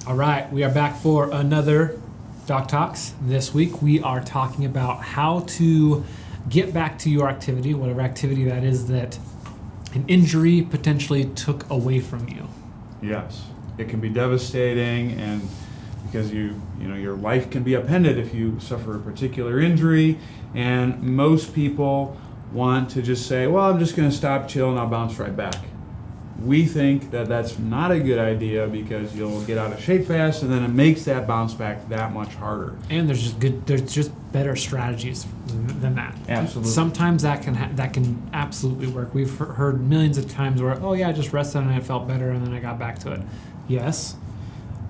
All right, we are back for another Doc Talks. This week we are talking about how to get back to your activity, whatever activity that is that an injury potentially took away from you. Yes, it can be devastating, and because your life can be upended if you suffer a particular injury, and most people want to just say, well, I'm just going to stop, chill, and I'll bounce right back. We think that that's not a good idea because you'll get out of shape fast, and then it makes that bounce back that much harder. And there's just better strategies than that. Absolutely. Sometimes that can absolutely work. We've heard millions of times where, oh yeah, I just rested and I felt better and then I got back to it. Yes,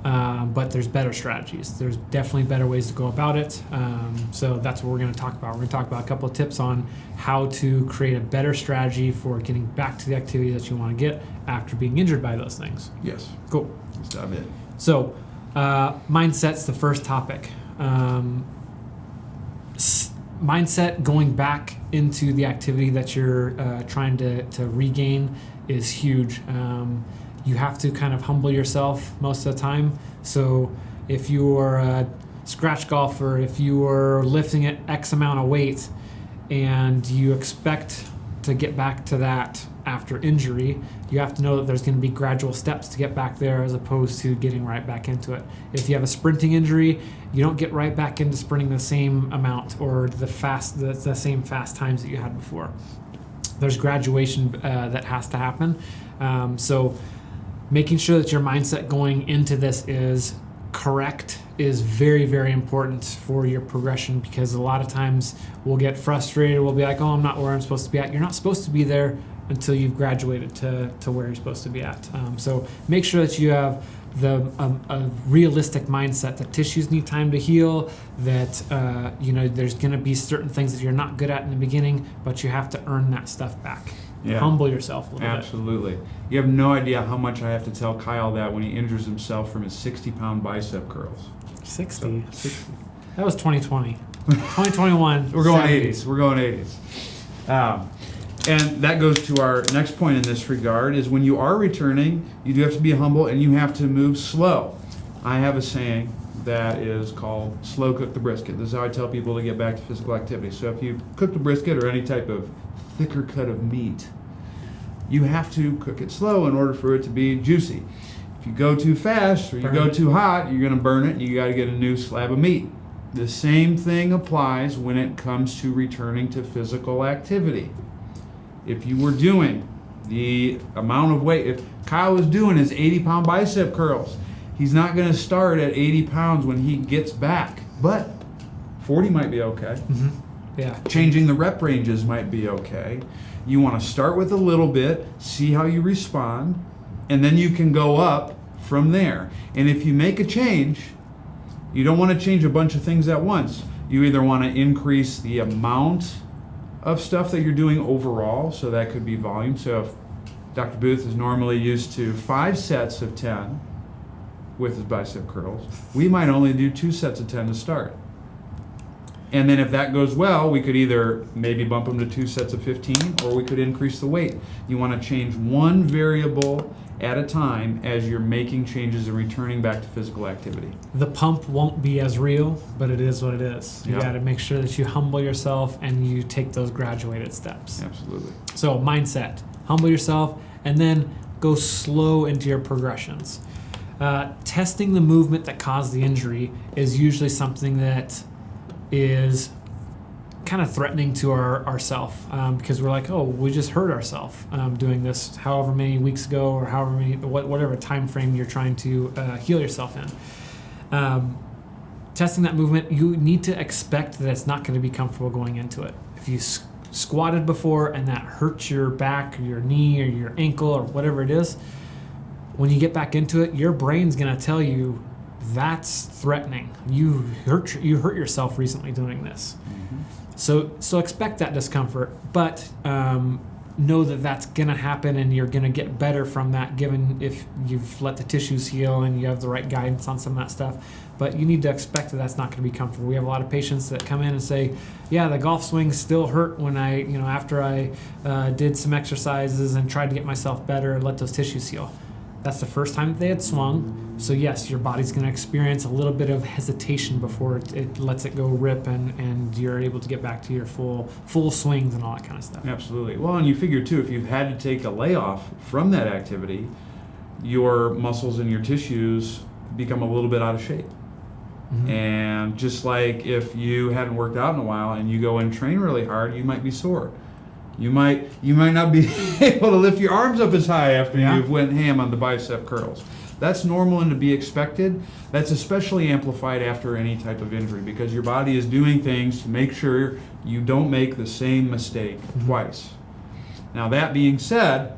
but there's better strategies. There's definitely better ways to go about it. So that's what we're going to talk about. We're going to talk about a couple of tips on how to create a better strategy for getting back to the activity that you want to get after being injured by those things. Yes. Cool. Let's dive in. So, mindset's the first topic. Mindset going back into the activity that you're trying to regain is huge. You have to kind of humble yourself most of the time. So if you're a scratch golfer, if you are lifting at X amount of weight and you expect to get back to that after injury, you have to know that there's going to be gradual steps to get back there as opposed to getting right back into it. If you have a sprinting injury, you don't get right back into sprinting the same amount or the same fast times that you had before. There's graduation that has to happen. So making sure that your mindset going into this is correct is very, very important for your progression, because a lot of times we'll get frustrated. We'll be like, oh, I'm not where I'm supposed to be at. You're not supposed to be there until you've graduated to where you're supposed to be at. So make sure that you have a realistic mindset that tissues need time to heal, that there's going to be certain things that you're not good at in the beginning, but you have to earn that stuff back. Yeah. Humble yourself a little Absolutely. You have no idea how much I have to tell Kyle that when he injures himself from his 60-pound bicep curls. 60. That was 2020. 2021. We're going 70s. 80s. We're going 80s. And that goes to our next point in this regard, is when you are returning, you do have to be humble and you have to move slow. I have a saying that is called slow cook the brisket. This is how I tell people to get back to physical activity. So if you cook the brisket or any type of thicker cut of meat, you have to cook it slow in order for it to be juicy. If you go too fast or you go too hot, you're going to burn it and you got to get a new slab of meat. The same thing applies when it comes to returning to physical activity. If you were doing the amount of weight, if Kyle was doing his 80-pound bicep curls, he's not going to start at 80 pounds when he gets back, but 40 might be okay. Mm-hmm. Yeah. Changing the rep ranges might be okay. You want to start with a little bit, see how you respond, and then you can go up from there. And if you make a change, you don't want to change a bunch of things at once. You either want to increase the amount of stuff that you're doing overall, so that could be volume. So if Dr. Booth is normally used to 5 sets of 10 with his bicep curls, we might only do 2 sets of 10 to start. And then if that goes well, we could either maybe bump them to 2 sets of 15, or we could increase the weight. You want to change one variable at a time as you're making changes and returning back to physical activity. The pump won't be as real, but it is what it is. You Yep. got to make sure that you humble yourself and you take those graduated steps. Absolutely. So mindset, humble yourself, and then go slow into your progressions. Testing the movement that caused the injury is usually something that is kind of threatening to ourself, because we're like, oh, we just hurt ourselves doing this however many weeks ago, or however many, whatever time frame you're trying to heal yourself in. Testing that movement, you need to expect that it's not going to be comfortable going into it. If you squatted before and that hurts your back or your knee or your ankle or whatever it is, when you get back into it, your brain's going to tell you that's threatening. You hurt yourself recently doing this. Mm-hmm. So expect that discomfort, but know that that's going to happen and you're going to get better from that, given if you've let the tissues heal and you have the right guidance on some of that stuff. But you need to expect that that's not going to be comfortable. We have a lot of patients that come in and say, yeah, the golf swings still hurt when after I did some exercises and tried to get myself better and let those tissues heal. That's the first time that they had swung. So yes, your body's going to experience a little bit of hesitation before it lets it go rip, and you're able to get back to your full swings and all that kind of stuff. Absolutely. Well, and you figure too, if you've had to take a layoff from that activity, your muscles and your tissues become a little bit out of shape. Mm-hmm. And just like if you hadn't worked out in a while and you go and train really hard, you might be sore. You might not be able to lift your arms up as high after you've went ham on the bicep curls. That's normal and to be expected. That's especially amplified after any type of injury because your body is doing things to make sure you don't make the same mistake twice. Now that being said,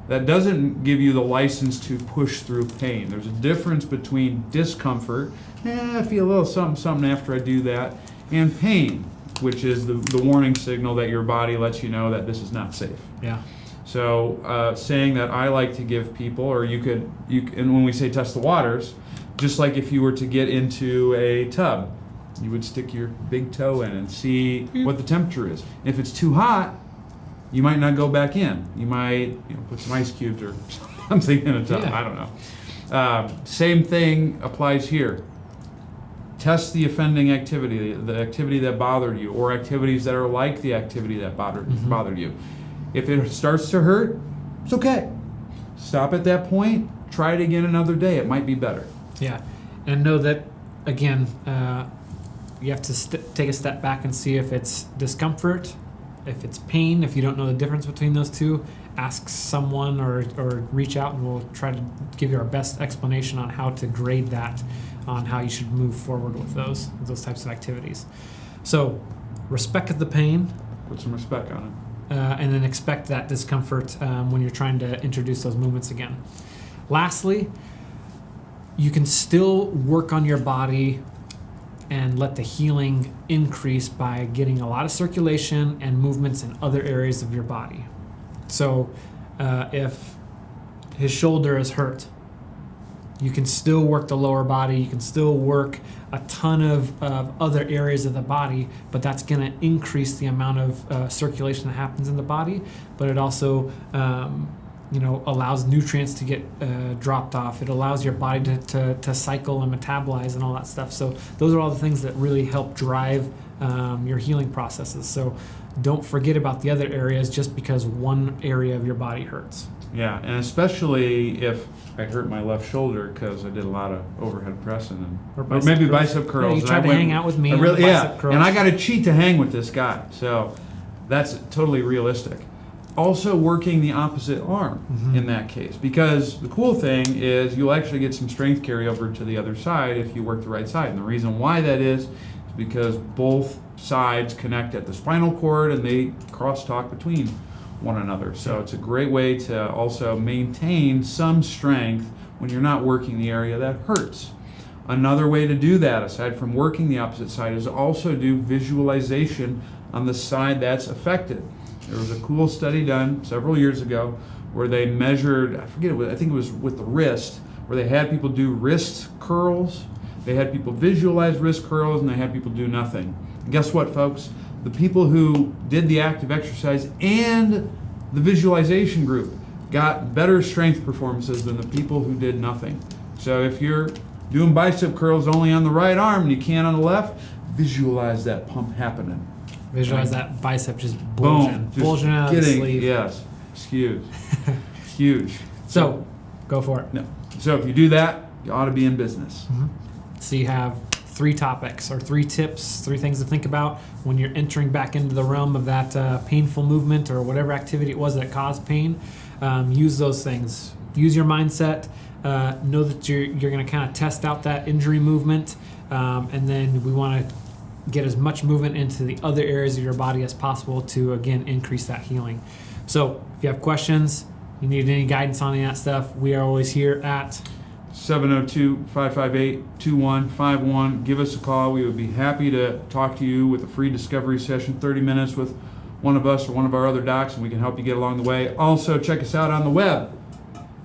that doesn't give you the license to push through pain. There's a difference between discomfort, I feel a little something after I do that, and pain, which is the warning signal that your body lets you know that this is not safe. Yeah. So saying that I like to give people, or you could, and when we say test the waters, just like if you were to get into a tub, you would stick your big toe in and see what the temperature is. If it's too hot, you might not go back in. You might put some ice cubes or something in a tub. Yeah. I don't know. Same thing applies here. Test the offending activity, the activity that bothered you, or activities that are like the activity that bothered you. If it starts to hurt, it's okay. Stop at that point. Try it again another day. It might be better. Yeah, and know that again, you have to take a step back and see if it's discomfort, if it's pain. If you don't know the difference between those two, ask someone or reach out, and we'll try to give you our best explanation on how to grade that, on how you should move forward with those types of activities. So, respect the pain. Put some respect on it. And then expect that discomfort when you're trying to introduce those movements again. Lastly, you can still work on your body and let the healing increase by getting a lot of circulation and movements in other areas of your body. So if his shoulder is hurt, you can still work the lower body, you can still work a ton of other areas of the body, but that's going to increase the amount of circulation that happens in the body, but it also allows nutrients to get dropped off. It allows your body to cycle and metabolize and all that stuff. So those are all the things that really help drive your healing processes. So don't forget about the other areas just because one area of your body hurts. Yeah, and especially if I hurt my left shoulder because I did a lot of overhead pressing or maybe bicep curls. Yeah, you tried to hang out with me. Bicep curls. And I got to cheat to hang with this guy. So that's totally realistic. Also working the opposite arm in that case, because the cool thing is you'll actually get some strength carryover to the other side if you work the right side. And the reason why that is because both sides connect at the spinal cord and they crosstalk between one another. So it's a great way to also maintain some strength when you're not working the area that hurts. Another way to do that, aside from working the opposite side, is also do visualization on the side that's affected. There was a cool study done several years ago where they measured, I think it was with the wrist, where they had people do wrist curls, they had people visualize wrist curls, and they had people do nothing. And guess what, folks? The people who did the active exercise and the visualization group got better strength performances than the people who did nothing. So if you're doing bicep curls only on the right arm and you can't on the left, visualize that pump happening. Visualize that bicep just bulging. Boom. Bulging out of the sleeve. Yes. It's huge. Huge. So, go for it. No. So if you do that, you ought to be in business. So you have 3 topics or 3 tips, 3 things to think about when you're entering back into the realm of that painful movement or whatever activity it was that caused pain. Use those things. Use your mindset. Know that you're going to kind of test out that injury movement, and then we want to get as much movement into the other areas of your body as possible to, again, increase that healing. So if you have questions, you need any guidance on any of that stuff, we are always here at 702-558-2151. Give us a call. We would be happy to talk to you with a free discovery session, 30 minutes with one of us or one of our other docs, and we can help you get along the way. Also, check us out on the web,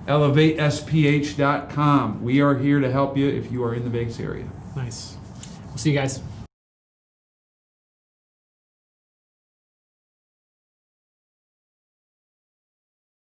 elevatesph.com. We are here to help you if you are in the Vegas area. Nice. We'll see you guys.